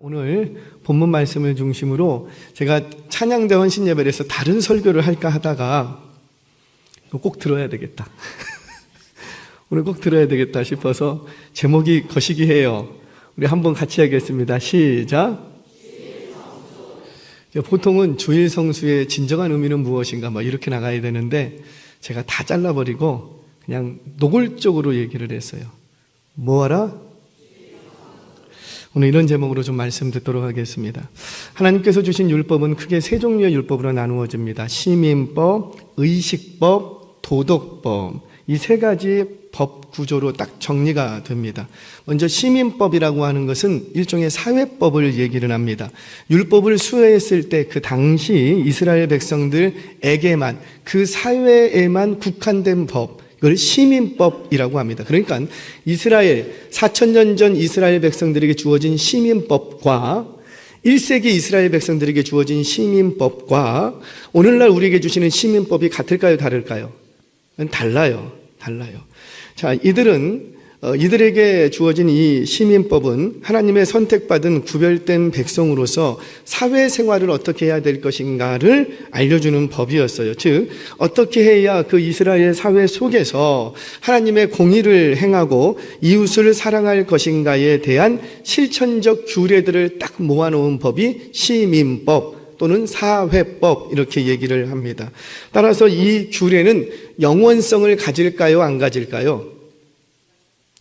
오늘 본문 말씀을 중심으로 제가 찬양대 헌신예배에서 다른 설교를 할까 하다가 꼭 들어야 되겠다. 오늘 꼭 들어야 되겠다 싶어서 제목이 거시기해요. 우리 한번 같이 하겠습니다. 시작. 보통은 주일 성수의 진정한 의미는 무엇인가 이렇게 나가야 되는데 제가 다 잘라버리고 그냥 노골적으로 얘기를 했어요. 뭐하라? 오늘 이런 제목으로 좀 말씀 듣도록 하겠습니다. 하나님께서 주신 율법은 크게 세 종류의 율법으로 나누어집니다. 시민법, 의식법, 도덕법. 이 세 가지 법 구조로 딱 정리가 됩니다. 먼저 시민법이라고 하는 것은 일종의 사회법을 얘기를 합니다. 율법을 수호했을 때 그 당시 이스라엘 백성들에게만, 그 사회에만 국한된 법, 이걸 시민법이라고 합니다. 그러니까 이스라엘 4,000년 전 이스라엘 백성들에게 주어진 시민법과 1세기 이스라엘 백성들에게 주어진 시민법과 오늘날 우리에게 주시는 시민법이 같을까요? 다를까요? 달라요. 자, 이들에게 주어진 이 시민법은 하나님의 선택받은 구별된 백성으로서 사회생활을 어떻게 해야 될 것인가를 알려주는 법이었어요. 즉, 어떻게 해야 그 이스라엘 사회 속에서 하나님의 공의를 행하고 이웃을 사랑할 것인가에 대한 실천적 규례들을 딱 모아놓은 법이 시민법 또는 사회법, 이렇게 얘기를 합니다. 따라서 이 규례는 영원성을 가질까요? 안 가질까요?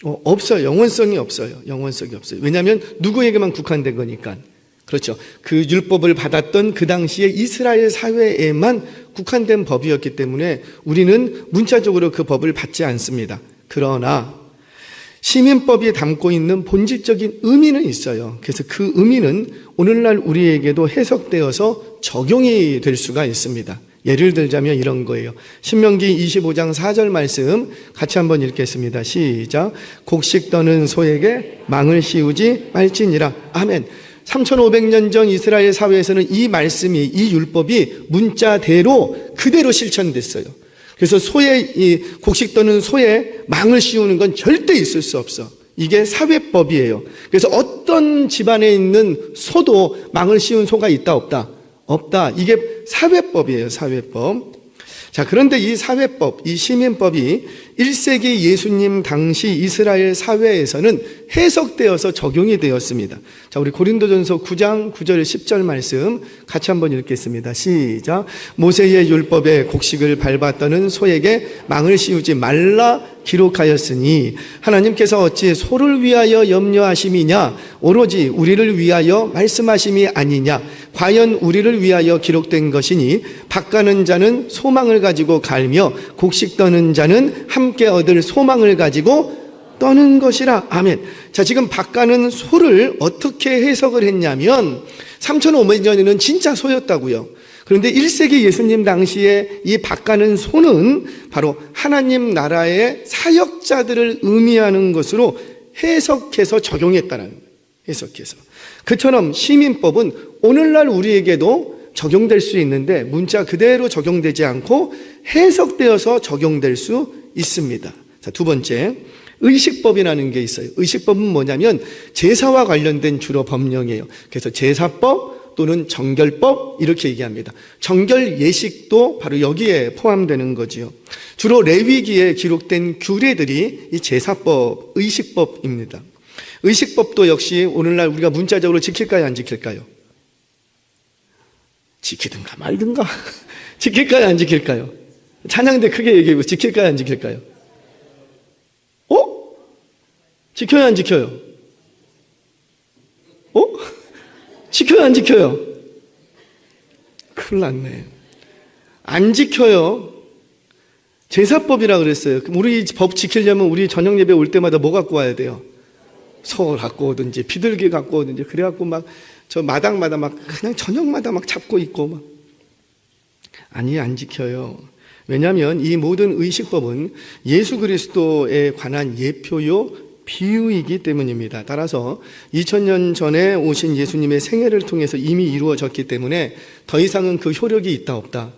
없어요. 영원성이 없어요. 왜냐하면 누구에게만 국한된 거니까. 그렇죠. 그 율법을 받았던 그 당시에 이스라엘 사회에만 국한된 법이었기 때문에 우리는 문자적으로 그 법을 받지 않습니다. 그러나 시민법이 담고 있는 본질적인 의미는 있어요. 그래서 그 의미는 오늘날 우리에게도 해석되어서 적용이 될 수가 있습니다. 예를 들자면 이런 거예요. 신명기 25장 4절 말씀 같이 한번 읽겠습니다. 시작. 곡식 떠는 소에게 망을 씌우지 말지니라. 아멘. 3,500년 전 이스라엘 사회에서는 이 말씀이, 이 율법이 문자대로 그대로 실천됐어요. 그래서 이 곡식 떠는 소에 망을 씌우는 건 절대 있을 수 없어. 이게 사회법이에요. 그래서 어떤 집안에 있는 소도 망을 씌운 소가 있다 없다? 없다. 이게 사회법이에요. 사회법. 자, 그런데 이 사회법, 이 시민법이 1세기 예수님 당시 이스라엘 사회에서는 해석되어서 적용이 되었습니다. 자, 우리 고린도전서 9장 9절 10절 말씀 같이 한번 읽겠습니다. 시작. 모세의 율법에 곡식을 밟았더는 소에게 망을 씌우지 말라 기록하였으니 하나님께서 어찌 소를 위하여 염려하심이냐? 오로지 우리를 위하여 말씀하심이 아니냐? 과연 우리를 위하여 기록된 것이니 밭가는 자는 소망을 가지고 갈며 곡식 떠는 자는 함께 얻을 소망을 가지고 떠는 것이라. 아멘. 자, 지금 밭가는 소를 어떻게 해석을 했냐면 3,500년에는 진짜 소였다고요. 그런데 1세기 예수님 당시에 이 밭가는 소는 바로 하나님 나라의 사역자들을 의미하는 것으로 해석해서 적용했다는 거예요. 해석해서. 그처럼 시민법은 오늘날 우리에게도 적용될 수 있는데 문자 그대로 적용되지 않고 해석되어서 적용될 수 있습니다. 자, 두 번째, 의식법이라는 게 있어요. 의식법은 뭐냐면 제사와 관련된 주로 법령이에요. 그래서 제사법 또는 정결법 이렇게 얘기합니다. 정결 예식도 바로 여기에 포함되는 거지요. 주로 레위기에 기록된 규례들이 이 제사법, 의식법입니다. 의식법도 역시 오늘날 우리가 문자적으로 지킬까요? 안 지킬까요? 지키든가 말든가. 지킬까요? 안 지킬까요? 찬양대 크게 얘기해보. 지킬까요? 안 지킬까요? 지켜요? 안 지켜요? 지켜요? 안 지켜요? 큰일 났네. 안 지켜요. 제사법이라 그랬어요. 우리 법 지키려면 우리 저녁 예배 올 때마다 뭐 갖고 와야 돼요? 소 갖고 오든지 비둘기 갖고 오든지 그래갖고 막 저 마당마다 막 그냥 저녁마다 막 잡고 있고 막. 아니, 안 지켜요. 왜냐하면 이 모든 의식법은 예수 그리스도에 관한 예표요 비유이기 때문입니다. 따라서 2000년 전에 오신 예수님의 생애를 통해서 이미 이루어졌기 때문에 더 이상은 그 효력이 있다 없다?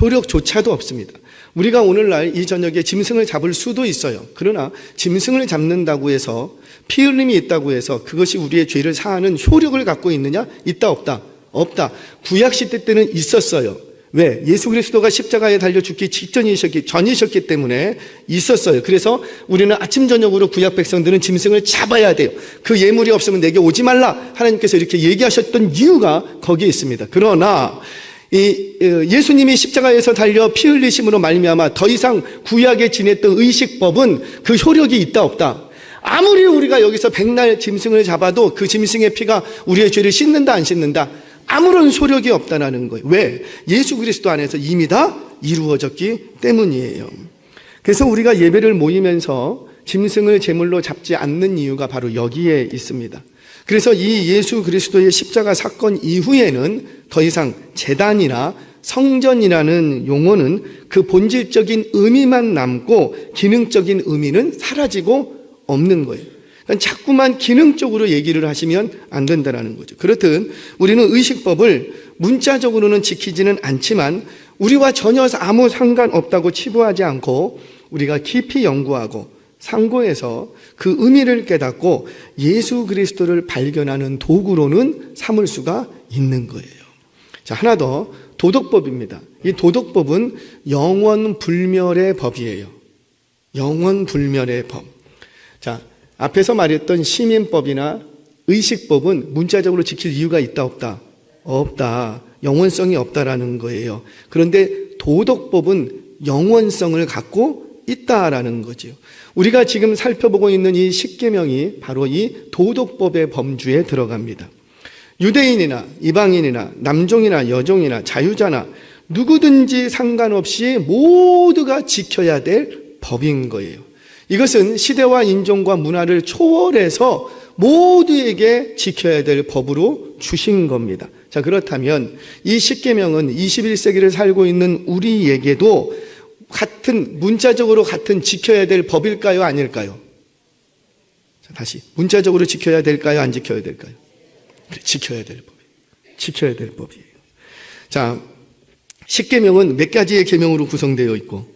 효력조차도 없습니다. 우리가 오늘날 이 저녁에 짐승을 잡을 수도 있어요. 그러나 짐승을 잡는다고 해서 피 흘림이 있다고 해서 그것이 우리의 죄를 사하는 효력을 갖고 있느냐? 있다 없다? 없다. 구약시대 때는 있었어요. 왜? 예수 그리스도가 십자가에 달려 죽기 전이셨기 때문에 있었어요. 그래서 우리는 아침 저녁으로 구약 백성들은 짐승을 잡아야 돼요. 그 예물이 없으면 내게 오지 말라. 하나님께서 이렇게 얘기하셨던 이유가 거기에 있습니다. 그러나 예수님이 십자가에서 달려 피 흘리심으로 말미암아 더 이상 구약에 지냈던 의식법은 그 효력이 있다 없다? 아무리 우리가 여기서 백날 짐승을 잡아도 그 짐승의 피가 우리의 죄를 씻는다 안 씻는다? 아무런 소력이 없다는 거예요. 왜? 예수 그리스도 안에서 이미 다 이루어졌기 때문이에요. 그래서 우리가 예배를 모이면서 짐승을 제물로 잡지 않는 이유가 바로 여기에 있습니다. 그래서 이 예수 그리스도의 십자가 사건 이후에는 더 이상 제단이나 성전이라는 용어는 그 본질적인 의미만 남고 기능적인 의미는 사라지고 없는 거예요. 그러니까 자꾸만 기능적으로 얘기를 하시면 안 된다는 거죠. 그렇듯 우리는 의식법을 문자적으로는 지키지는 않지만 우리와 전혀 아무 상관없다고 치부하지 않고 우리가 깊이 연구하고 상고해서 그 의미를 깨닫고 예수 그리스도를 발견하는 도구로는 삼을 수가 있는 거예요. 자, 하나 더 도덕법입니다. 이 도덕법은 영원 불멸의 법이에요. 영원 불멸의 법. 자, 앞에서 말했던 시민법이나 의식법은 문자적으로 지킬 이유가 있다 없다? 없다. 영원성이 없다라는 거예요. 그런데 도덕법은 영원성을 갖고 있다라는 거죠. 우리가 지금 살펴보고 있는 이 십계명이 바로 이 도덕법의 범주에 들어갑니다. 유대인이나 이방인이나 남종이나 여종이나 자유자나 누구든지 상관없이 모두가 지켜야 될 법인 거예요. 이것은 시대와 인종과 문화를 초월해서 모두에게 지켜야 될 법으로 주신 겁니다. 자, 그렇다면 이 십계명은 21세기를 살고 있는 우리에게도 같은, 문자적으로 같은 지켜야 될 법일까요? 아닐까요? 자, 다시. 문자적으로 지켜야 될까요? 안 지켜야 될까요? 그래, 지켜야 될 법이에요. 지켜야 될 법이에요. 자, 십계명은 몇 가지의 계명으로 구성되어 있고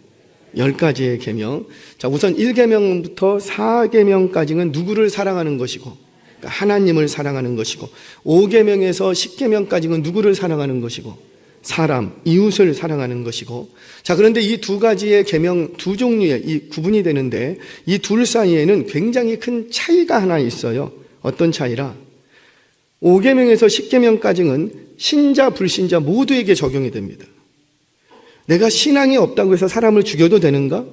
10가지의 계명. 자, 우선 1계명부터 4계명까지는 누구를 사랑하는 것이고, 그러니까 하나님을 사랑하는 것이고, 5계명에서 10계명까지는 누구를 사랑하는 것이고, 사람, 이웃을 사랑하는 것이고. 자, 그런데 이 두 가지의 계명, 두 종류의 이 구분이 되는데 이 둘 사이에는 굉장히 큰 차이가 하나 있어요. 어떤 차이라? 5계명에서 10계명까지는 신자, 불신자 모두에게 적용이 됩니다. 내가 신앙이 없다고 해서 사람을 죽여도 되는가?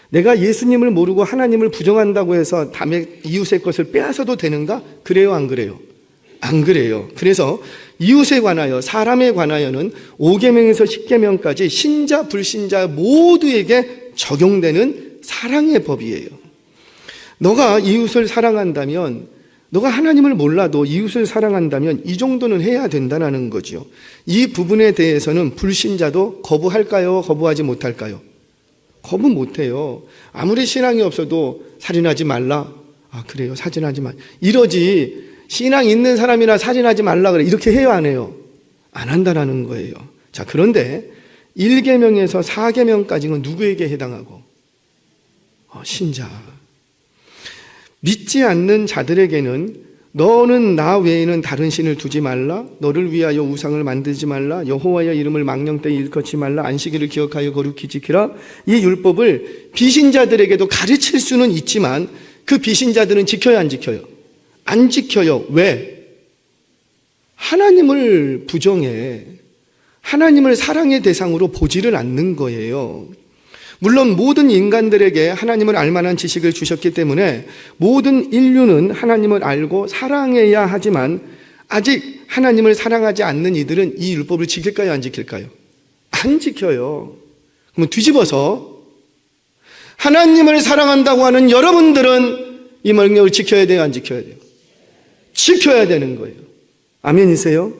내가 예수님을 모르고 하나님을 부정한다고 해서 남의 이웃의 것을 빼앗아도 되는가? 그래요, 안 그래요? 안 그래요. 그래서 이웃에 관하여, 사람에 관하여는 5계명에서 10계명까지 신자, 불신자 모두에게 적용되는 사랑의 법이에요. 너가 이웃을 사랑한다면, 너가 하나님을 몰라도 이웃을 사랑한다면 이 정도는 해야 된다는 거죠. 이 부분에 대해서는 불신자도 거부할까요? 거부하지 못할까요? 거부 못해요. 아무리 신앙이 없어도 살인하지 말라. 아, 그래요? 사진하지 마. 이러지. 신앙 있는 사람이나 사진하지 말라 그래. 이렇게 해요, 안 해요? 안 한다는 거예요. 자, 그런데 1계명에서 4계명까지는 누구에게 해당하고? 신자. 믿지 않는 자들에게는 너는 나 외에는 다른 신을 두지 말라, 너를 위하여 우상을 만들지 말라, 여호와의 이름을 망령되이 일컫지 말라, 안식일을 기억하여 거룩히 지키라. 이 율법을 비신자들에게도 가르칠 수는 있지만 그 비신자들은 지켜야 안 지켜요? 안 지켜요. 왜? 하나님을 부정해. 하나님을 사랑의 대상으로 보지를 않는 거예요. 물론 모든 인간들에게 하나님을 알만한 지식을 주셨기 때문에 모든 인류는 하나님을 알고 사랑해야 하지만 아직 하나님을 사랑하지 않는 이들은 이 율법을 지킬까요? 안 지킬까요? 안 지켜요. 그러면 뒤집어서 하나님을 사랑한다고 하는 여러분들은 이 명령을 지켜야 돼요? 안 지켜야 돼요? 지켜야 되는 거예요. 아멘이세요?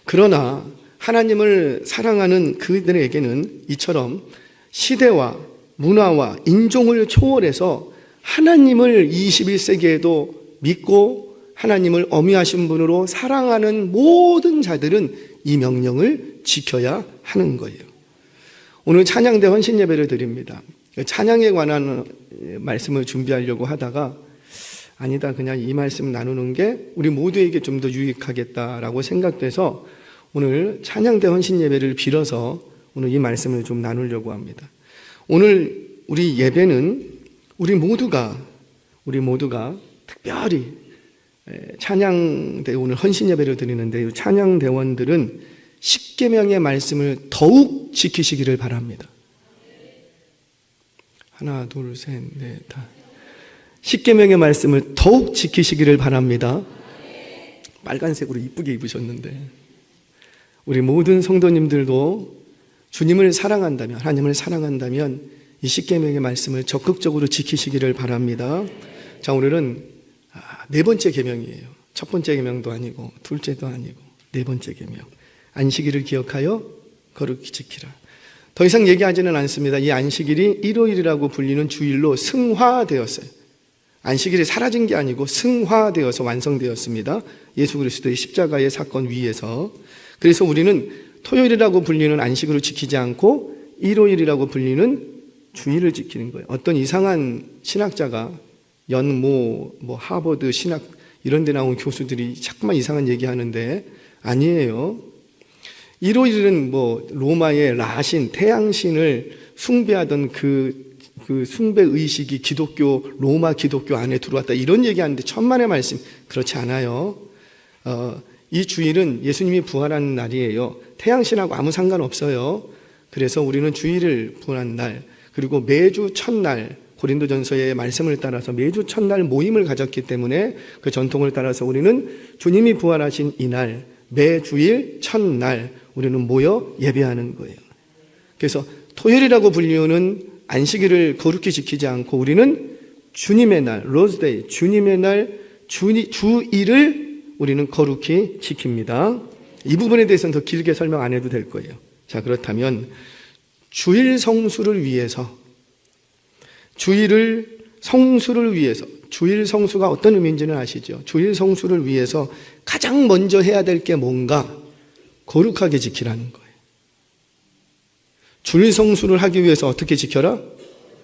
그러나 하나님을 사랑하는 그들에게는 이처럼 시대와 문화와 인종을 초월해서 하나님을 21세기에도 믿고 하나님을 어미하신 분으로 사랑하는 모든 자들은 이 명령을 지켜야 하는 거예요. 오늘 찬양대 헌신 예배를 드립니다. 찬양에 관한 말씀을 준비하려고 하다가 아니다, 그냥 이 말씀 나누는 게 우리 모두에게 좀 더 유익하겠다라고 생각돼서 오늘 찬양대 헌신 예배를 빌어서 오늘 이 말씀을 좀 나누려고 합니다. 오늘 우리 예배는 우리 모두가 특별히 찬양대 오늘 헌신 예배를 드리는데, 찬양대원들은 십계명의 말씀을 더욱 지키시기를 바랍니다. 하나, 둘, 셋, 넷, 다. 십계명의 말씀을 더욱 지키시기를 바랍니다. 빨간색으로 이쁘게 입으셨는데, 우리 모든 성도님들도 주님을 사랑한다면, 하나님을 사랑한다면 이 십계명의 말씀을 적극적으로 지키시기를 바랍니다. 자, 오늘은 네 번째 계명이에요. 첫 번째 계명도 아니고 둘째도 아니고 네 번째 계명. 안식일을 기억하여 거룩히 지키라. 더 이상 얘기하지는 않습니다. 이 안식일이 일요일이라고 불리는 주일로 승화되었어요. 안식일이 사라진 게 아니고 승화되어서 완성되었습니다. 예수 그리스도의 십자가의 사건 위에서. 그래서 우리는 토요일이라고 불리는 안식일을 지키지 않고 일요일이라고 불리는 주일을 지키는 거예요. 어떤 이상한 신학자가 하버드 신학 이런 데 나온 교수들이 자꾸만 이상한 얘기하는데 아니에요. 일요일은 로마의 라신, 태양신을 숭배하던 그 숭배 의식이 로마 기독교 안에 들어왔다, 이런 얘기하는데 천만의 말씀. 그렇지 않아요. 이 주일은 예수님이 부활한 날이에요. 태양신하고 아무 상관없어요. 그래서 우리는 주일을 부활한 날, 그리고 매주 첫날, 고린도전서의 말씀을 따라서 매주 첫날 모임을 가졌기 때문에 그 전통을 따라서 우리는 주님이 부활하신 이날, 매주일 첫날 우리는 모여 예배하는 거예요. 그래서 토요일이라고 불리우는 안식일을 거룩히 지키지 않고 우리는 주님의 날, 로즈데이, 주님의 날, 주일을 우리는 거룩히 지킵니다. 이 부분에 대해서는 더 길게 설명 안 해도 될 거예요. 자, 그렇다면 주일 성수를 위해서, 주일 성수가 어떤 의미인지는 아시죠? 주일 성수를 위해서 가장 먼저 해야 될 게 뭔가? 거룩하게 지키라는 거예요. 주일 성수를 하기 위해서 어떻게 지켜라?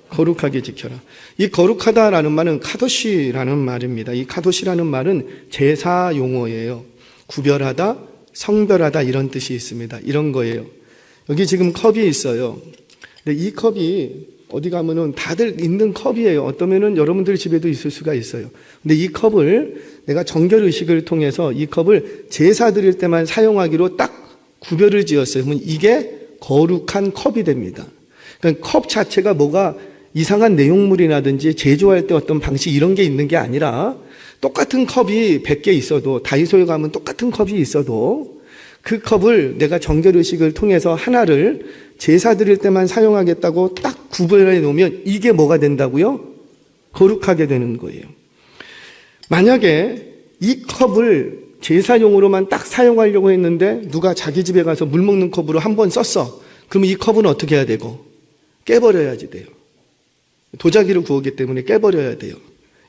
거룩하게 지켜라. 이 거룩하다라는 말은 카도시라는 말입니다. 이 카도시라는 말은 제사 용어예요. 구별하다, 성별하다, 이런 뜻이 있습니다. 이런 거예요. 여기 지금 컵이 있어요. 근데 이 컵이 어디 가면은 다들 있는 컵이에요. 어떠면은 여러분들 집에도 있을 수가 있어요. 근데 이 컵을 내가 정결 의식을 통해서 이 컵을 제사 드릴 때만 사용하기로 딱 구별을 지었어요. 그러면 이게 거룩한 컵이 됩니다. 그러니까 컵 자체가 뭐가 이상한 내용물이라든지 제조할 때 어떤 방식 이런 게 있는 게 아니라 똑같은 컵이 100개 있어도, 다이소에 가면 똑같은 컵이 있어도 그 컵을 내가 정결 의식을 통해서 하나를 제사 드릴 때만 사용하겠다고 딱 구별해 놓으면 이게 뭐가 된다고요? 거룩하게 되는 거예요. 만약에 이 컵을 제사용으로만 딱 사용하려고 했는데 누가 자기 집에 가서 물 먹는 컵으로 한번 썼어. 그러면 이 컵은 어떻게 해야 되고? 깨버려야지 돼요. 도자기를 구웠기 때문에 깨버려야 돼요.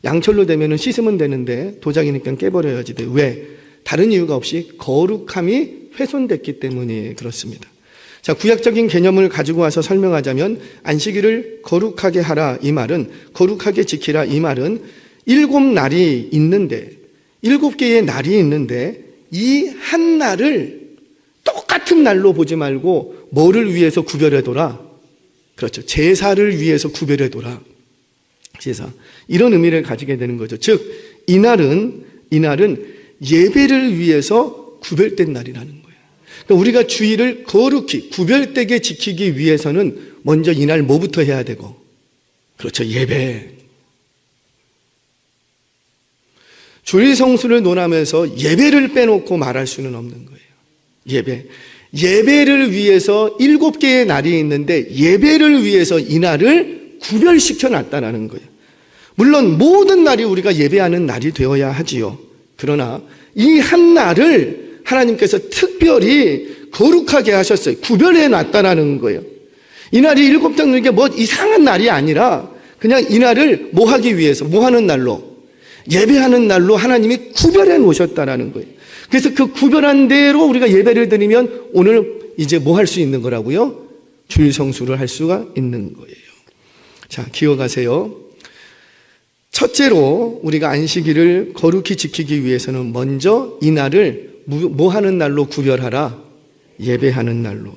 양철로 되면 씻으면 되는데 도자기니까 깨버려야지 돼요. 왜? 다른 이유가 없이 거룩함이 훼손됐기 때문에 그렇습니다. 자, 구약적인 개념을 가지고 와서 설명하자면 안식일을 거룩하게 하라, 이 말은, 거룩하게 지키라, 이 말은 7날이 있는데, 7개의 날이 있는데 이 한 날을 똑같은 날로 보지 말고 뭐를 위해서 구별해둬라? 그렇죠. 제사를 위해서 구별해둬라. 제사. 이런 의미를 가지게 되는 거죠. 즉, 이날은 예배를 위해서 구별된 날이라는 거예요. 그러니까 우리가 주일을 거룩히 구별되게 지키기 위해서는 먼저 이날 뭐부터 해야 되고? 그렇죠. 예배. 주일 성수를 논하면서 예배를 빼놓고 말할 수는 없는 거예요. 예배를 위해서 7개의 날이 있는데 예배를 위해서 이 날을 구별시켜 놨다는 거예요. 물론 모든 날이 우리가 예배하는 날이 되어야 하지요. 그러나 이 한 날을 하나님께서 특별히 거룩하게 하셨어요. 구별해 놨다는 거예요. 이 날이 7장 중에 뭐 이상한 날이 아니라 그냥 이 날을 뭐 하기 위해서, 뭐 하는 날로? 예배하는 날로 하나님이 구별해 놓으셨다는 거예요. 그래서 그 구별한 대로 우리가 예배를 드리면 오늘 이제 뭐 할 수 있는 거라고요? 주일 성수를 할 수가 있는 거예요. 자, 기억하세요. 첫째로 우리가 안식일을 거룩히 지키기 위해서는 먼저 이 날을 뭐 하는 날로 구별하라? 예배하는 날로.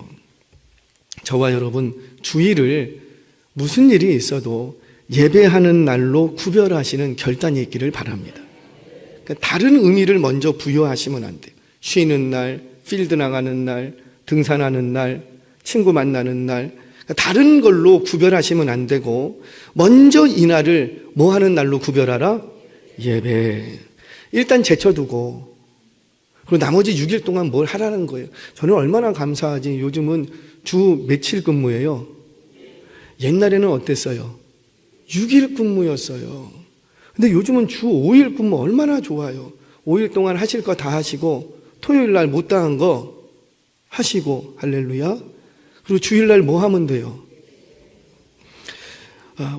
저와 여러분, 주일을 무슨 일이 있어도 예배하는 날로 구별하시는 결단이 있기를 바랍니다. 그러니까 다른 의미를 먼저 부여하시면 안 돼요. 쉬는 날, 필드 나가는 날, 등산하는 날, 친구 만나는 날, 그러니까 다른 걸로 구별하시면 안 되고 먼저 이 날을 뭐 하는 날로 구별하라? 예배. 일단 제쳐두고 그리고 나머지 6일 동안 뭘 하라는 거예요. 저는 얼마나 감사하지. 요즘은 주 며칠 근무예요? 옛날에는 어땠어요? 6일 근무였어요. 근데 요즘은 주 5일 근무 얼마나 좋아요. 5일 동안 하실 거 다 하시고 토요일 날 못다한 거 하시고 할렐루야. 그리고 주일날 뭐 하면 돼요?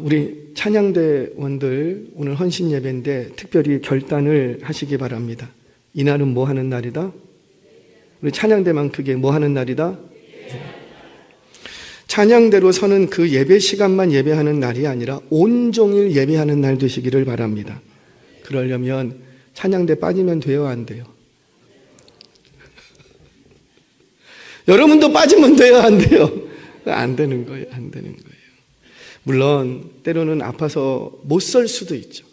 우리 찬양대원들 오늘 헌신 예배인데 특별히 결단을 하시기 바랍니다. 이날은 뭐 하는 날이다? 우리 찬양대만 크게 뭐 하는 날이다? 찬양대로 서는 그 예배 시간만 예배하는 날이 아니라 온종일 예배하는 날 되시기를 바랍니다. 그러려면 찬양대 빠지면 돼요, 안 돼요? 여러분도 빠지면 돼요, 안 돼요? 안 되는 거예요, 안 되는 거예요. 물론 때로는 아파서 못 설 수도 있죠.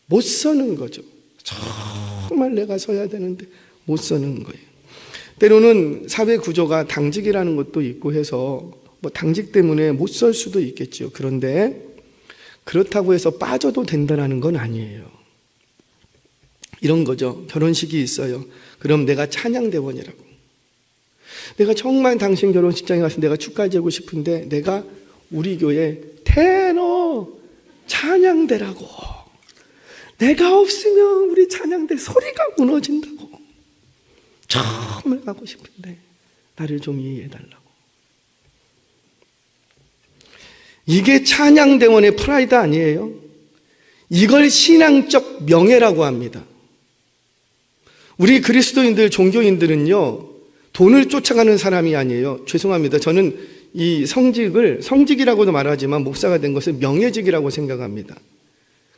못 서는 거죠. 정말 내가 서야 되는데 못 서는 거예요. 때로는 사회 구조가 당직이라는 것도 있고 해서 뭐 당직 때문에 못 설 수도 있겠죠. 그런데 그렇다고 해서 빠져도 된다는 건 아니에요. 이런 거죠. 결혼식이 있어요. 그럼 내가 찬양대원이라고. 내가 정말 당신 결혼식장에 가서 내가 축가해주고 싶은데 내가 우리 교회 테너 찬양대라고. 내가 없으면 우리 찬양대 소리가 무너진다고. 정말 가고 싶은데 나를 좀 이해해달라고. 이게 찬양대원의 프라이드 아니에요? 이걸 신앙적 명예라고 합니다. 우리 그리스도인들, 종교인들은요, 돈을 쫓아가는 사람이 아니에요. 죄송합니다. 저는 이 성직이라고도 말하지만 목사가 된 것을 명예직이라고 생각합니다.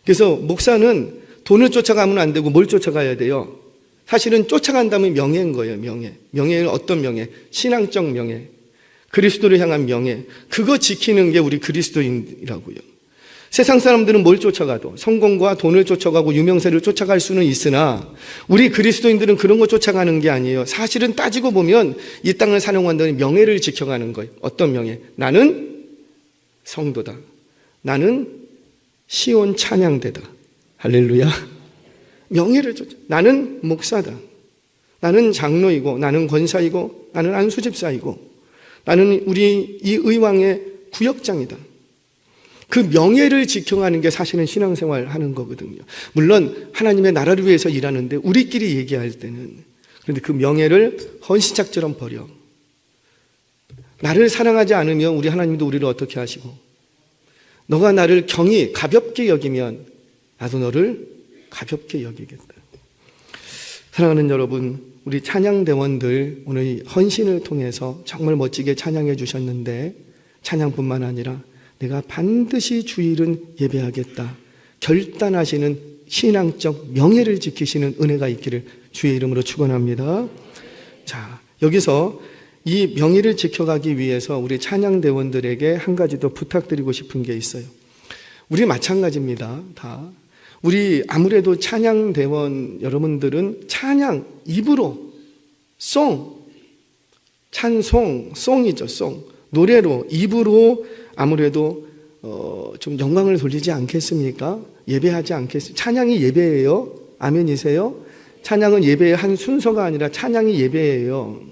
그래서 목사는 돈을 쫓아가면 안 되고 뭘 쫓아가야 돼요? 사실은 쫓아간다면 명예인 거예요, 명예. 명예는 어떤 명예? 신앙적 명예. 그리스도를 향한 명예. 그거 지키는 게 우리 그리스도인이라고요. 세상 사람들은 뭘 쫓아가도 성공과 돈을 쫓아가고 유명세를 쫓아갈 수는 있으나 우리 그리스도인들은 그런 거 쫓아가는 게 아니에요. 사실은 따지고 보면 이 땅을 사용한다는 명예를 지켜가는 거예요. 어떤 명예? 나는 성도다. 나는 시온 찬양대다. 할렐루야. 명예를 쫓아. 나는 목사다. 나는 장로이고 나는 권사이고 나는 안수집사이고 나는 우리 이 의왕의 구역장이다. 그 명예를 지켜가는 게 사실은 신앙생활 하는 거거든요. 물론 하나님의 나라를 위해서 일하는데 우리끼리 얘기할 때는, 그런데 그 명예를 헌신짝처럼 버려. 나를 사랑하지 않으면 우리 하나님도 우리를 어떻게 하시고, 너가 나를 경히 가볍게 여기면 나도 너를 가볍게 여기겠다. 사랑하는 여러분, 우리 찬양대원들 오늘 헌신을 통해서 정말 멋지게 찬양해 주셨는데, 찬양뿐만 아니라 내가 반드시 주일은 예배하겠다 결단하시는 신앙적 명예를 지키시는 은혜가 있기를 주의 이름으로 축원합니다. 자, 여기서 이 명예를 지켜가기 위해서 우리 찬양대원들에게 한 가지 더 부탁드리고 싶은 게 있어요. 우리 마찬가지입니다. 다 우리 아무래도 찬양대원 여러분들은 찬양 입으로 송이죠. 노래로 입으로 아무래도 좀 영광을 돌리지 않겠습니까? 예배하지 않겠습니까? 찬양이 예배예요. 아멘이세요? 찬양은 예배의 한 순서가 아니라 찬양이 예배예요.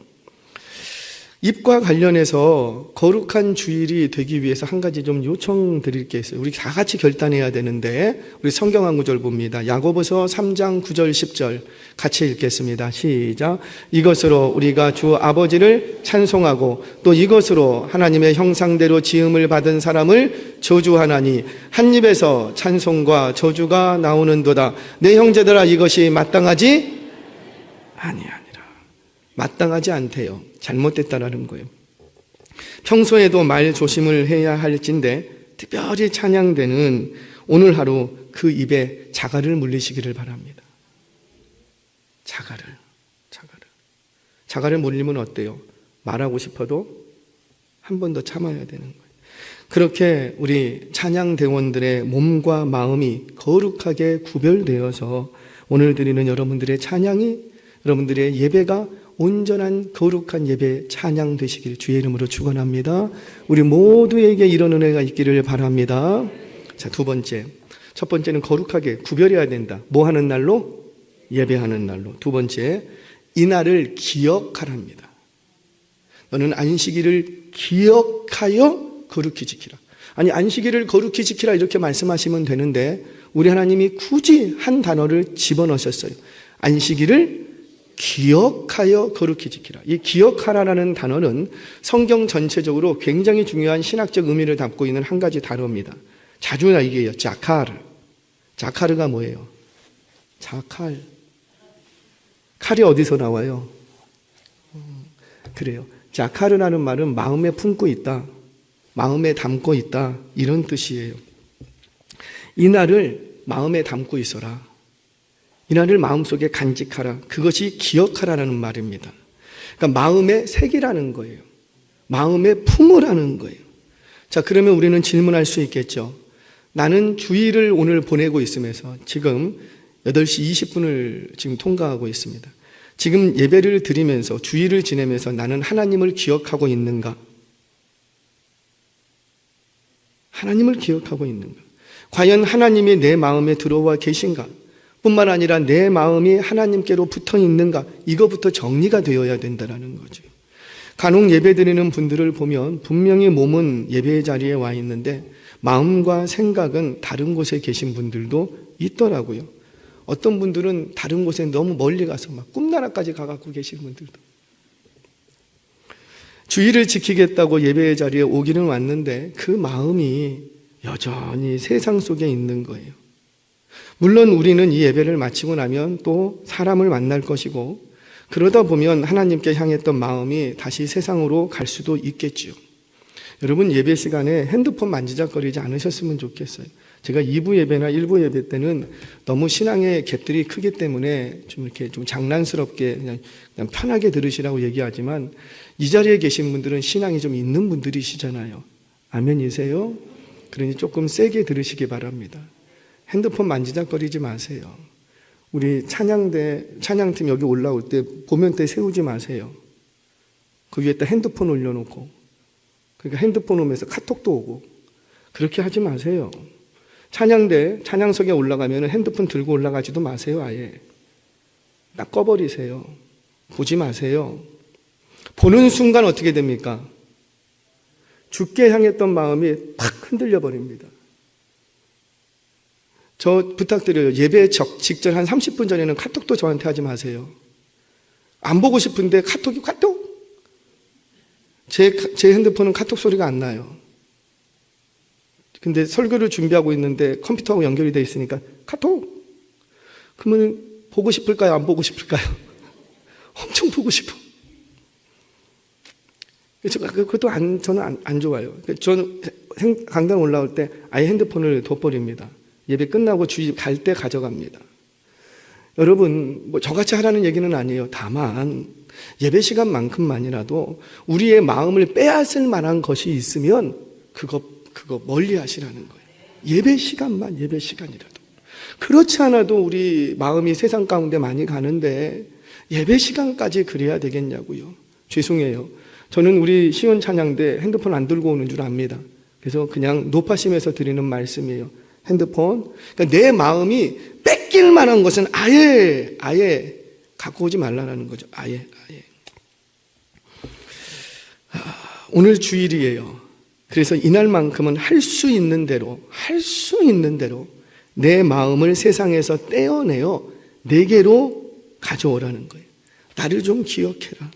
입과 관련해서 거룩한 주일이 되기 위해서 한 가지 좀 요청드릴 게 있어요. 우리 다 같이 결단해야 되는데 우리 성경 한 구절 봅니다. 야고보서 3장 9절 10절 같이 읽겠습니다. 시작. 이것으로 우리가 주 아버지를 찬송하고 또 이것으로 하나님의 형상대로 지음을 받은 사람을 저주하나니 한 입에서 찬송과 저주가 나오는도다. 내 형제들아, 이것이 마땅하지 아니라 마땅하지 않대요. 잘못됐다라는 거예요. 평소에도 말 조심을 해야 할진데 특별히 찬양대는 오늘 하루 그 입에 자갈을 물리시기를 바랍니다. 자갈을 물리면 어때요? 말하고 싶어도 한 번 더 참아야 되는 거예요. 그렇게 우리 찬양대원들의 몸과 마음이 거룩하게 구별되어서 오늘 드리는 여러분들의 찬양이, 여러분들의 예배가 온전한 거룩한 예배 찬양 되시길 주의 이름으로 축원합니다. 우리 모두에게 이런 은혜가 있기를 바랍니다. 자, 두 번째. 첫 번째는 거룩하게 구별해야 된다. 뭐 하는 날로? 예배하는 날로. 두 번째, 이 날을 기억하랍니다. 너는 안식일을 기억하여 거룩히 지키라. 아니, 안식일을 거룩히 지키라 이렇게 말씀하시면 되는데 우리 하나님이 굳이 한 단어를 집어넣으셨어요. 안식일을 기억하여 거룩히 지키라. 이 기억하라라는 단어는 성경 전체적으로 굉장히 중요한 신학적 의미를 담고 있는 한 가지 단어입니다. 자주 얘기해요. 자카르. 자카르가 뭐예요? 자칼. 칼이 어디서 나와요? 그래요. 자카르라는 말은 마음에 품고 있다, 마음에 담고 있다, 이런 뜻이에요. 이 날을 마음에 담고 있어라. 이 날을 마음속에 간직하라. 그것이 기억하라는 말입니다. 그러니까 마음에 새기라는 거예요. 마음에 품으라는 거예요. 자, 그러면 우리는 질문할 수 있겠죠. 나는 주일을 오늘 보내고 있으면서 지금 8시 20분을 지금 통과하고 있습니다. 지금 예배를 드리면서 주일을 지내면서 나는 하나님을 기억하고 있는가? 하나님을 기억하고 있는가? 과연 하나님이 내 마음에 들어와 계신가? 뿐만 아니라 내 마음이 하나님께로 붙어 있는가? 이거부터 정리가 되어야 된다는 거죠. 간혹 예배 드리는 분들을 보면 분명히 몸은 예배의 자리에 와 있는데 마음과 생각은 다른 곳에 계신 분들도 있더라고요. 어떤 분들은 다른 곳에 너무 멀리 가서 막 꿈나라까지 가갖고 계신 분들도. 주일을 지키겠다고 예배의 자리에 오기는 왔는데 그 마음이 여전히 세상 속에 있는 거예요. 물론 우리는 이 예배를 마치고 나면 또 사람을 만날 것이고 그러다 보면 하나님께 향했던 마음이 다시 세상으로 갈 수도 있겠지요. 여러분 예배 시간에 핸드폰 만지작거리지 않으셨으면 좋겠어요. 제가 2부 예배나 1부 예배 때는 너무 신앙의 갭들이 크기 때문에 좀 이렇게 좀 장난스럽게 그냥 편하게 들으시라고 얘기하지만 이 자리에 계신 분들은 신앙이 좀 있는 분들이시잖아요. 아멘이세요? 그러니 조금 세게 들으시기 바랍니다. 핸드폰 만지작거리지 마세요. 우리 찬양팀 여기 올라올 때 보면대 세우지 마세요. 그 위에다 핸드폰 올려놓고 그러니까 핸드폰 오면서 카톡도 오고 그렇게 하지 마세요. 찬양석에 올라가면 핸드폰 들고 올라가지도 마세요. 아예 딱 꺼버리세요. 보지 마세요. 보는 순간 어떻게 됩니까? 주께 향했던 마음이 팍 흔들려 버립니다. 저 부탁드려요. 예배 직전 한 30분 전에는 카톡도 저한테 하지 마세요. 안 보고 싶은데 카톡 제 핸드폰은 카톡 소리가 안 나요. 근데 설교를 준비하고 있는데 컴퓨터하고 연결이 돼 있으니까 카톡! 그러면 보고 싶을까요? 안 보고 싶을까요? 엄청 보고 싶어. 그것도 저는 안 좋아요. 저는 강단 올라올 때 아예 핸드폰을 둬버립니다. 예배 끝나고 주일 갈 때 가져갑니다. 여러분, 뭐 저같이 하라는 얘기는 아니에요. 다만 예배 시간만큼만이라도 우리의 마음을 빼앗을 만한 것이 있으면 그거 멀리 하시라는 거예요. 예배 시간이라도. 그렇지 않아도 우리 마음이 세상 가운데 많이 가는데 예배 시간까지 그래야 되겠냐고요. 죄송해요. 저는 우리 시온 찬양대 핸드폰 안 들고 오는 줄 압니다. 그래서 그냥 높아심에서 드리는 말씀이에요. 핸드폰. 그러니까 내 마음이 뺏길 만한 것은 아예 갖고 오지 말라는 거죠. 아예. 오늘 주일이에요. 그래서 이날만큼은 할 수 있는 대로 내 마음을 세상에서 떼어내어 내게로 가져오라는 거예요. 나를 좀 기억해라.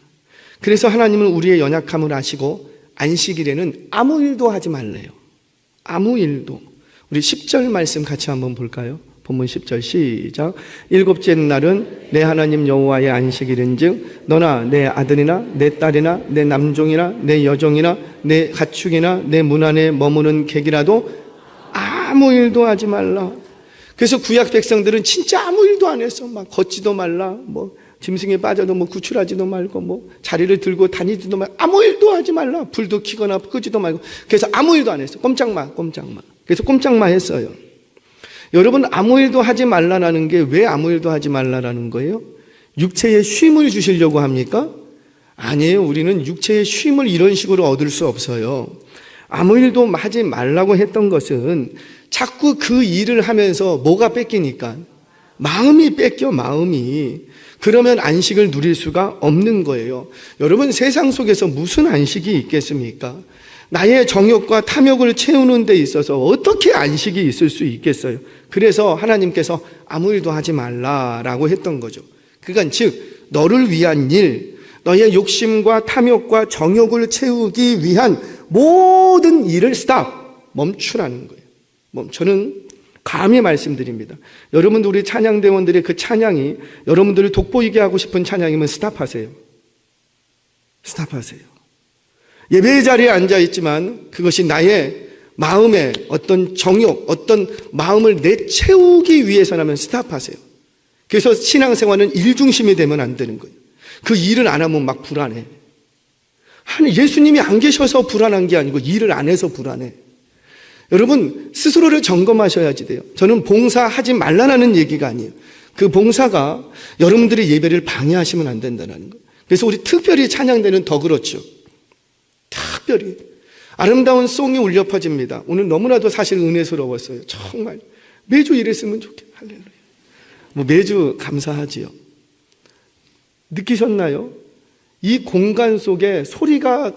그래서 하나님은 우리의 연약함을 아시고 안식일에는 아무 일도 하지 말래요. 아무 일도. 우리 10절 말씀 같이 한번 볼까요? 본문 10절 시작. 일곱째 날은 내 하나님 여호와의 안식일인즉 너나 내 아들이나 내 딸이나 내 남종이나 내 여종이나 내 가축이나 내 문 안에 머무는 객이라도 아무 일도 하지 말라. 그래서 구약 백성들은 진짜 아무 일도 안 했어. 막 걷지도 말라, 뭐 짐승에 빠져도 뭐 구출하지도 말고, 뭐 자리를 들고 다니지도 말고, 아무 일도 하지 말라. 불도 켜거나 끄지도 말고. 그래서 아무 일도 안 했어. 꼼짝마. 그래서 꼼짝마 했어요. 여러분, 아무 일도 하지 말라라는 게 왜 아무 일도 하지 말라라는 거예요? 육체에 쉼을 주시려고 합니까? 아니에요. 우리는 육체의 쉼을 이런 식으로 얻을 수 없어요. 아무 일도 하지 말라고 했던 것은 자꾸 그 일을 하면서 뭐가 뺏기니까? 마음이 뺏겨, 마음이. 그러면 안식을 누릴 수가 없는 거예요. 여러분, 세상 속에서 무슨 안식이 있겠습니까? 나의 정욕과 탐욕을 채우는 데 있어서 어떻게 안식이 있을 수 있겠어요? 그래서 하나님께서 아무 일도 하지 말라라고 했던 거죠. 그러니까 즉 너를 위한 일, 너의 욕심과 탐욕과 정욕을 채우기 위한 모든 일을 스탑, 멈추라는 거예요. 저는 감히 말씀드립니다. 여러분들, 우리 찬양대원들의 그 찬양이 여러분들을 돋보이게 하고 싶은 찬양이면 스탑하세요. 스탑하세요. 예배의 자리에 앉아있지만 그것이 나의 마음의 어떤 정욕, 어떤 마음을 내채우기 위해서라면 스탑하세요. 그래서 신앙생활은 일중심이 되면 안 되는 거예요. 그 일을 안 하면 막 불안해. 아니, 예수님이 안 계셔서 불안한 게 아니고 일을 안 해서 불안해. 여러분, 스스로를 점검하셔야지 돼요. 저는 봉사하지 말라는 얘기가 아니에요. 그 봉사가 여러분들의 예배를 방해하시면 안 된다는 거예요. 그래서 우리 특별히 찬양대는 더 그렇죠. 특별히 아름다운 송이 울려 퍼집니다. 오늘 너무나도 사실 은혜스러웠어요. 정말 매주 이랬으면 좋겠어요. 할렐루야. 뭐 매주 감사하지요. 느끼셨나요? 이 공간 속에 소리가,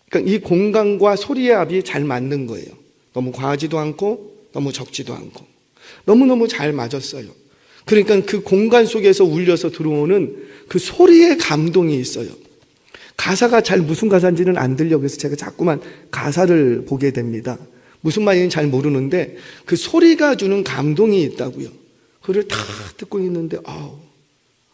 그러니까 이 공간과 소리의 합이 잘 맞는 거예요. 너무 과하지도 않고 너무 적지도 않고 너무너무 잘 맞았어요. 그러니까 그 공간 속에서 울려서 들어오는 그 소리의 감동이 있어요. 가사가 잘 무슨 가사인지는 안 들려. 그래서 제가 자꾸만 가사를 보게 됩니다. 무슨 말인지 잘 모르는데 그 소리가 주는 감동이 있다고요. 그걸 다 듣고 있는데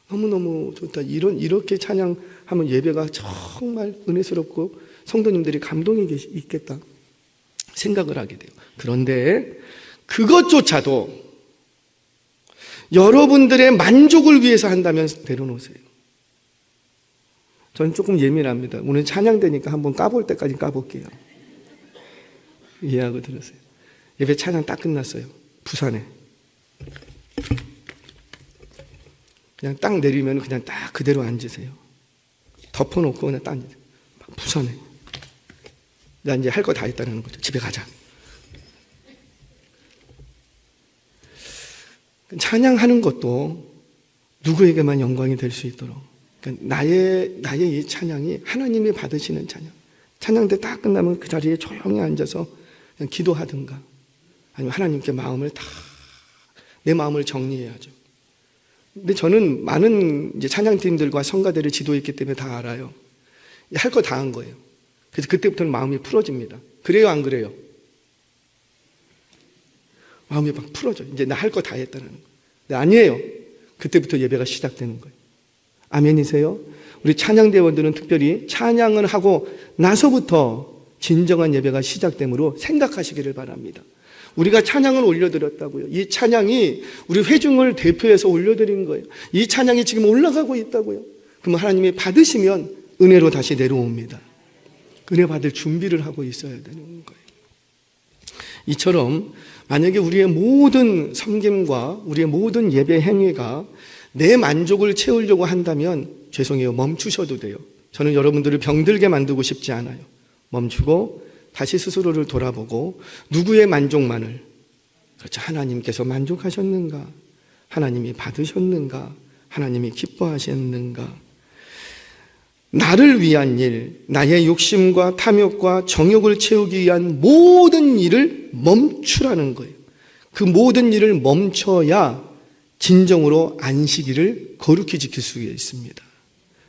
너무너무 좋다. 이렇게 찬양하면 예배가 정말 은혜스럽고 성도님들이 감동이 있겠다 생각을 하게 돼요. 그런데 그것조차도 여러분들의 만족을 위해서 한다면 내려놓으세요. 저는 조금 예민합니다. 오늘 찬양되니까 한번 까볼 때까지 까볼게요. 이해하고 들으세요. 예배 찬양 딱 끝났어요. 부산에. 그냥 딱 내리면 그냥 딱 그대로 앉으세요. 덮어놓고 그냥 딱 부산에. 나 이제 할 거 다 했다는 거죠. 집에 가자. 찬양하는 것도 누구에게만 영광이 될 수 있도록, 그러니까 나의 이 찬양이 하나님이 받으시는 찬양. 찬양대 딱 끝나면 그 자리에 조용히 앉아서 그냥 기도하든가, 아니면 하나님께 마음을 내 마음을 정리해야죠. 근데 저는 많은 이제 찬양팀들과 성가대를 지도했기 때문에 다 알아요. 할 거 다 한 거예요. 그래서 그때부터는 마음이 풀어집니다. 그래요, 안 그래요? 마음이 막 풀어져. 이제 나 할 거 다 했다는 거예요. 근데 아니에요. 그때부터 예배가 시작되는 거예요. 아멘이세요? 우리 찬양대원들은 특별히 찬양을 하고 나서부터 진정한 예배가 시작되므로 생각하시기를 바랍니다. 우리가 찬양을 올려드렸다고요. 이 찬양이 우리 회중을 대표해서 올려드린 거예요. 이 찬양이 지금 올라가고 있다고요. 그럼 하나님이 받으시면 은혜로 다시 내려옵니다. 은혜 받을 준비를 하고 있어야 되는 거예요. 이처럼 만약에 우리의 모든 섬김과 우리의 모든 예배 행위가 내 만족을 채우려고 한다면 죄송해요. 멈추셔도 돼요. 저는 여러분들을 병들게 만들고 싶지 않아요. 멈추고 다시 스스로를 돌아보고 누구의 만족만을, 그렇죠, 하나님께서 만족하셨는가? 하나님이 받으셨는가? 하나님이 기뻐하셨는가? 나를 위한 일, 나의 욕심과 탐욕과 정욕을 채우기 위한 모든 일을 멈추라는 거예요. 그 모든 일을 멈춰야 진정으로 안식일을 거룩히 지킬 수 있습니다.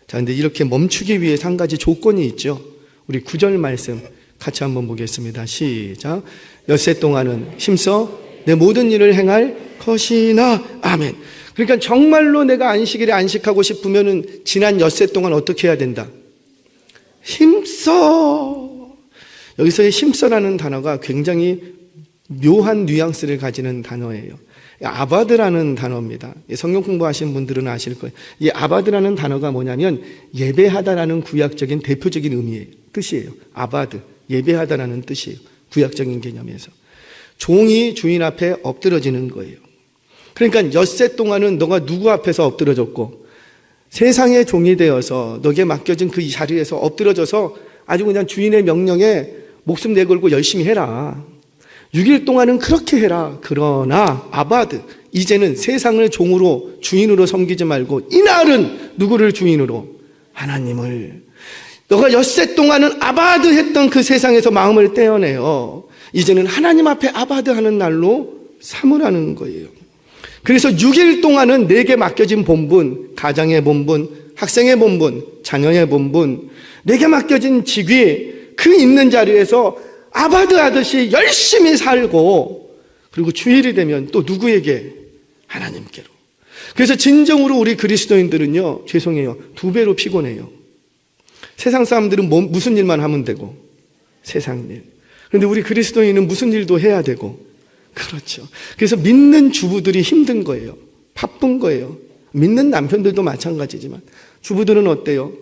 자, 근데 이렇게 멈추기 위해 한 가지 조건이 있죠. 우리 9절 말씀 같이 한번 보겠습니다. 시작. 엿새 동안은 힘써 내 모든 일을 행할 것이나. 아멘. 그러니까 정말로 내가 안식일에 안식하고 싶으면은 지난 엿새 동안 어떻게 해야 된다? 힘써. 여기서의 힘써라는 단어가 굉장히 묘한 뉘앙스를 가지는 단어예요. 아바드라는 단어입니다. 성경 공부하신 분들은 아실 거예요. 이 아바드라는 단어가 뭐냐면 예배하다라는 구약적인 대표적인 의미예요. 뜻이에요. 아바드, 예배하다라는 뜻이에요. 구약적인 개념에서. 종이 주인 앞에 엎드러지는 거예요. 그러니까 엿새 동안은 너가 누구 앞에서 엎드러졌고 세상의 종이 되어서 너에게 맡겨진 그 자리에서 엎드러져서 아주 그냥 주인의 명령에 목숨 내걸고 열심히 해라. 6일 동안은 그렇게 해라. 그러나 아바드, 이제는 세상을 종으로 주인으로 섬기지 말고 이날은 누구를 주인으로? 하나님을. 너가 엿새 동안은 아바드 했던 그 세상에서 마음을 떼어내어 이제는 하나님 앞에 아바드 하는 날로 삼으라는 거예요. 그래서 6일 동안은 내게 맡겨진 본분, 가장의 본분, 학생의 본분, 자녀의 본분, 내게 맡겨진 직위, 그 있는 자리에서 아바드 하듯이 열심히 살고, 그리고 주일이 되면 또 누구에게? 하나님께로. 그래서 진정으로 우리 그리스도인들은요, 죄송해요, 2배로 피곤해요. 세상 사람들은 무슨 일만 하면 되고, 세상 일. 그런데 우리 그리스도인은 무슨 일도 해야 되고, 그렇죠. 그래서 믿는 주부들이 힘든 거예요. 바쁜 거예요. 믿는 남편들도 마찬가지지만 주부들은 어때요?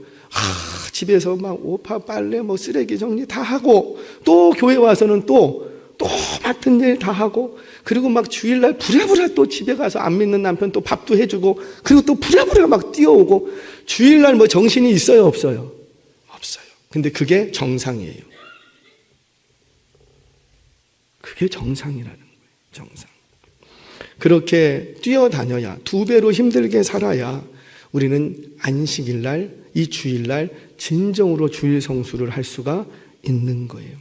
집에서 막 오파, 빨래, 쓰레기 정리 다 하고 또 교회 와서는 또 맡은 일 다 하고 그리고 막 주일날 부랴부랴 또 집에 가서 안 믿는 남편 또 밥도 해주고 그리고 또 부랴부랴 막 뛰어오고 주일날 정신이 있어요, 없어요? 없어요. 근데 그게 정상이에요. 그게 정상이라는 거예요. 정상. 그렇게 뛰어다녀야 2배로 힘들게 살아야 우리는 안식일날, 이 주일날 진정으로 주일 성수를 할 수가 있는 거예요.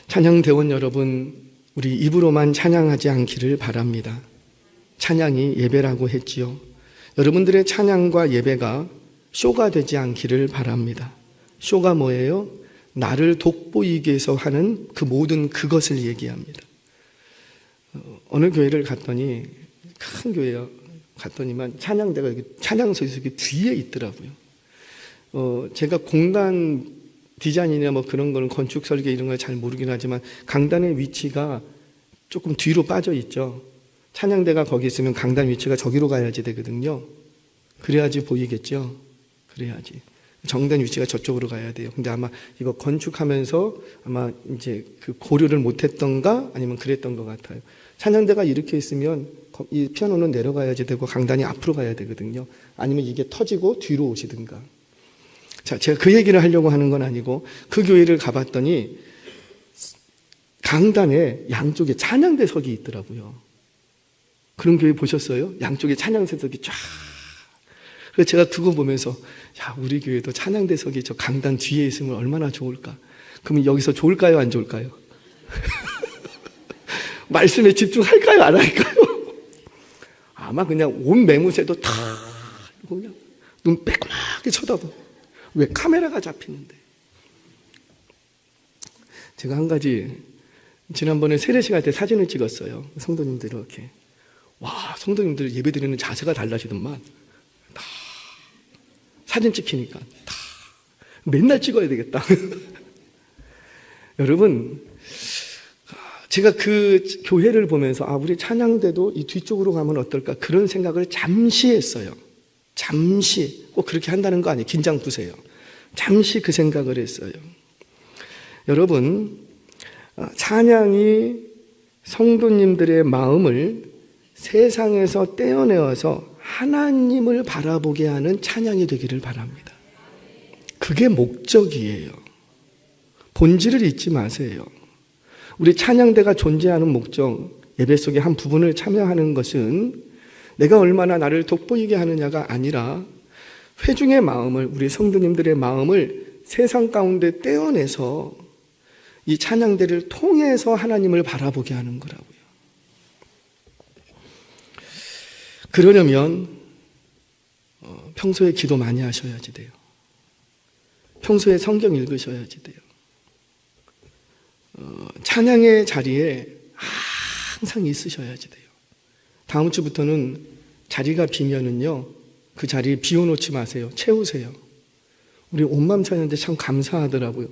찬양대원 여러분, 우리 입으로만 찬양하지 않기를 바랍니다. 찬양이 예배라고 했지요. 여러분들의 찬양과 예배가 쇼가 되지 않기를 바랍니다. 쇼가 뭐예요? 나를 돋보이기 위해서 하는 그 모든 그것을 얘기합니다. 어느 교회를 갔더니 큰 교회요. 갔더니만 찬양대가 여기 찬양소에서 여기 뒤에 있더라고요. 제가 공단 디자인이나 그런 거는 건축 설계 이런 걸 잘 모르긴 하지만 강단의 위치가 조금 뒤로 빠져 있죠. 찬양대가 거기 있으면 강단 위치가 저기로 가야지 되거든요. 그래야지 보이겠죠. 그래야지. 정된 위치가 저쪽으로 가야 돼요. 근데 아마 이거 건축하면서 아마 이제 그 고려를 못했던가 아니면 그랬던 것 같아요. 찬양대가 이렇게 있으면 이 피아노는 내려가야지 되고 강단이 앞으로 가야 되거든요. 아니면 이게 터지고 뒤로 오시든가. 자, 제가 그 얘기를 하려고 하는 건 아니고 그 교회를 가봤더니 강단에 양쪽에 찬양대석이 있더라고요. 그런 교회 보셨어요? 양쪽에 찬양대석이 쫙. 그래서 제가 그거 보면서 야, 우리 교회도 찬양대석이 저 강단 뒤에 있으면 얼마나 좋을까? 그러면 여기서 좋을까요? 안 좋을까요? 말씀에 집중할까요? 안 할까요? 아마 그냥 온 매무새도 다 그냥 눈 빼꼼하게 쳐다보고 왜 카메라가 잡히는데. 제가 한 가지 지난번에 세례식 할 때 사진을 찍었어요. 성도님들 이렇게. 와, 성도님들 예배드리는 자세가 달라지더만. 다 사진 찍히니까 다 맨날 찍어야 되겠다. 여러분, 제가 그 교회를 보면서 우리 찬양대도 이 뒤쪽으로 가면 어떨까 그런 생각을 잠시 했어요. 잠시. 꼭 그렇게 한다는 거 아니에요. 긴장 푸세요. 잠시 그 생각을 했어요. 여러분, 찬양이 성도님들의 마음을 세상에서 떼어내어서 하나님을 바라보게 하는 찬양이 되기를 바랍니다. 그게 목적이에요. 본질을 잊지 마세요. 우리 찬양대가 존재하는 목적, 예배 속의 한 부분을 참여하는 것은 내가 얼마나 나를 돋보이게 하느냐가 아니라 회중의 마음을, 우리 성도님들의 마음을 세상 가운데 떼어내서 이 찬양대를 통해서 하나님을 바라보게 하는 거라고요. 그러려면 평소에 기도 많이 하셔야지 돼요. 평소에 성경 읽으셔야지 돼요. 찬양의 자리에 항상 있으셔야지 돼요. 다음 주부터는 자리가 비면은요, 그 자리 비워놓지 마세요. 채우세요. 우리 온맘 차였는데 참 감사하더라고요.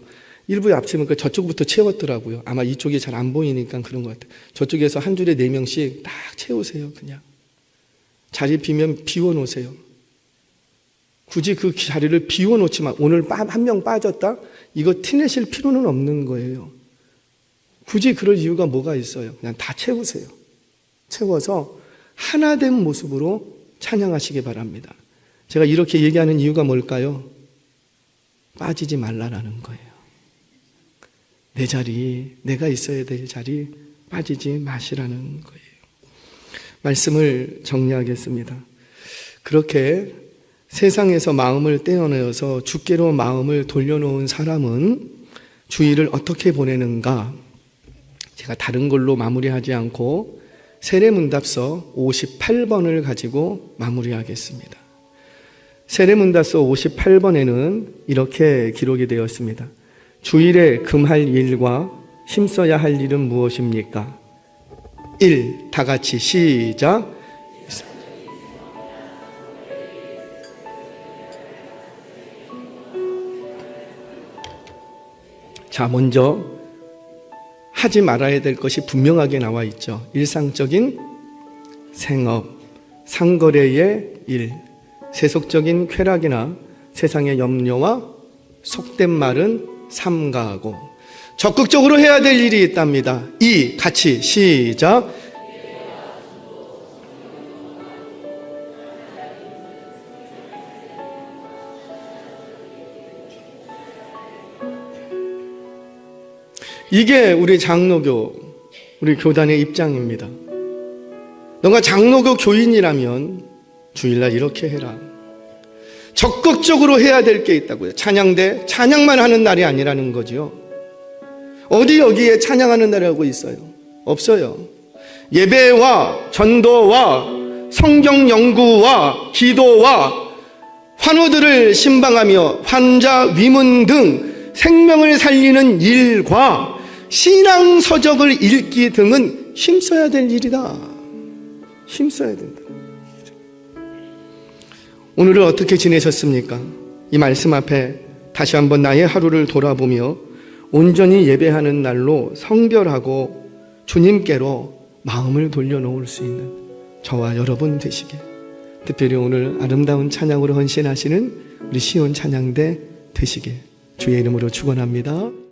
일부에 앞치면 저쪽부터 채웠더라고요. 아마 이쪽이 잘 안 보이니까 그런 것 같아요. 저쪽에서 한 줄에 4명씩 딱 채우세요. 그냥 자리 비면 비워놓으세요. 굳이 그 자리를 비워놓지만 오늘 한 명 빠졌다? 이거 티내실 필요는 없는 거예요. 굳이 그럴 이유가 뭐가 있어요? 그냥 다 채우세요. 채워서 하나된 모습으로 찬양하시기 바랍니다. 제가 이렇게 얘기하는 이유가 뭘까요? 빠지지 말라라는 거예요. 내 자리, 내가 있어야 될 자리 빠지지 마시라는 거예요. 말씀을 정리하겠습니다. 그렇게 세상에서 마음을 떼어내어서 주께로 마음을 돌려놓은 사람은 주일을 어떻게 보내는가? 제가 다른 걸로 마무리하지 않고 세례문답서 58번을 가지고 마무리하겠습니다. 세례문답서 58번에는 이렇게 기록이 되었습니다. 주일에 금할 일과 힘써야 할 일은 무엇입니까? 1. 다 같이 시작. 자, 먼저 하지 말아야 될 것이 분명하게 나와 있죠. 일상적인 생업, 상거래의 일, 세속적인 쾌락이나 세상의 염려와 속된 말은 삼가하고 적극적으로 해야 될 일이 있답니다. 2. 같이 시작. 이게 우리 장로교, 우리 교단의 입장입니다. 너가 장로교 교인이라면 주일날 이렇게 해라. 적극적으로 해야 될 게 있다고요. 찬양대, 찬양만 하는 날이 아니라는 거죠. 어디 여기에 찬양하는 날이라고 있어요? 없어요. 예배와 전도와 성경 연구와 기도와 환우들을 신방하며 환자 위문 등 생명을 살리는 일과 신앙 서적을 읽기 등은 힘써야 될 일이다. 힘써야 된다. 오늘을 어떻게 지내셨습니까? 이 말씀 앞에 다시 한번 나의 하루를 돌아보며 온전히 예배하는 날로 성별하고 주님께로 마음을 돌려놓을 수 있는 저와 여러분 되시길, 특별히 오늘 아름다운 찬양으로 헌신하시는 우리 시온 찬양대 되시길 주의 이름으로 축원합니다.